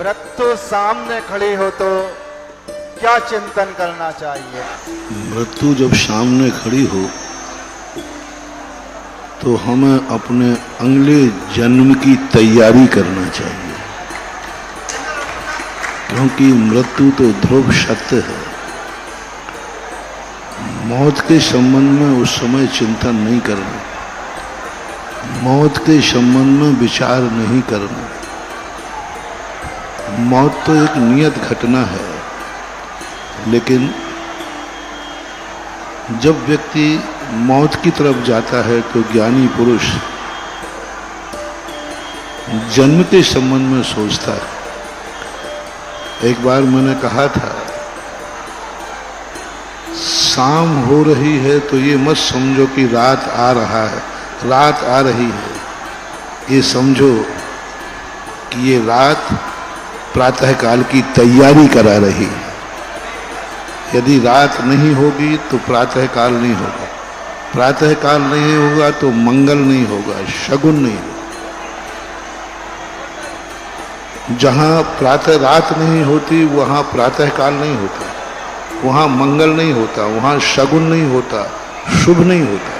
मृत्यु सामने खड़ी हो तो क्या चिंतन करना चाहिए? मृत्यु जब सामने खड़ी हो तो हमें अपने अगले जन्म की तैयारी करना चाहिए, क्योंकि मृत्यु तो ध्रुव सत्य है। मौत के संबंध में उस समय चिंतन नहीं करना, मौत के संबंध में विचार नहीं करना। मौत तो एक नियत घटना है, लेकिन जब व्यक्ति मौत की तरफ जाता है तो ज्ञानी पुरुष जन्म के संबंध में सोचता है। एक बार मैंने कहा था, शाम हो रही है तो ये मत समझो कि रात आ रहा है, रात आ रही है। ये समझो कि ये रात प्रातःकाल की तैयारी करा रही है। यदि रात नहीं होगी तो प्रातःकाल नहीं होगा, प्रातःकाल नहीं होगा तो मंगल नहीं होगा, शगुन नहीं होगा। जहां प्रातः रात नहीं होती वहां प्रातःकाल नहीं होता, वहां मंगल नहीं होता, वहां शगुन नहीं होता, शुभ नहीं होता।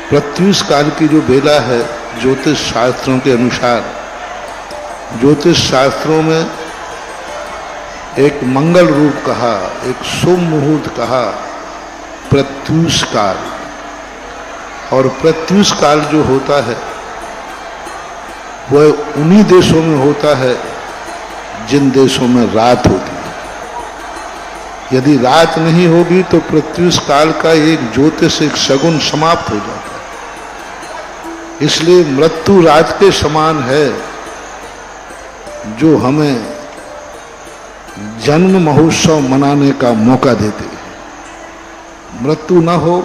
प्रत्युष काल की जो बेला है, ज्योतिष शास्त्रों के अनुसार, ज्योतिष शास्त्रों में एक मंगल रूप कहा, एक शुभ मुहूर्त कहा प्रत्युष काल। और प्रत्युष काल जो होता है वह उन्हीं देशों में होता है जिन देशों में रात होती है। यदि रात नहीं होगी तो प्रत्युष काल का एक ज्योतिष, एक शगुन समाप्त हो जाता है। इसलिए मृत्यु रात के समान है, जो हमें जन्म महोत्सव मनाने का मौका देते हैं। मृत्यु न हो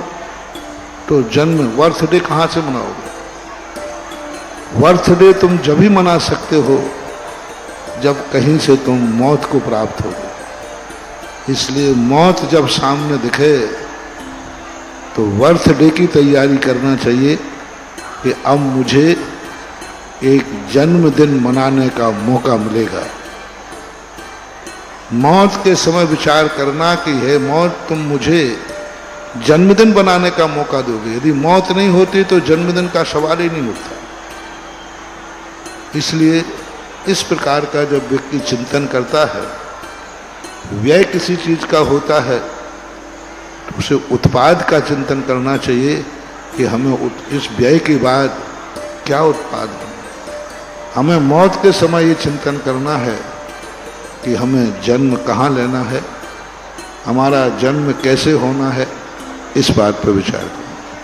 तो जन्म बर्थडे कहां से मनाओगे? बर्थडे तुम जब भी मना सकते हो जब कहीं से तुम मौत को प्राप्त होगे। इसलिए मौत जब सामने दिखे तो बर्थडे की तैयारी करना चाहिए कि अब मुझे एक जन्मदिन मनाने का मौका मिलेगा। मौत के समय विचार करना कि हे मौत, तुम मुझे जन्मदिन बनाने का मौका दोगे। यदि मौत नहीं होती तो जन्मदिन का सवाल ही नहीं उठता। इसलिए इस प्रकार का जब व्यक्ति चिंतन करता है, व्यय किसी चीज का होता है तो उसे उत्पाद का चिंतन करना चाहिए कि हमें इस व्यय के बाद क्या उत्पाद बने। हमें मौत के समय ये चिंतन करना है कि हमें जन्म कहाँ लेना है, हमारा जन्म कैसे होना है, इस बात पर विचार करें।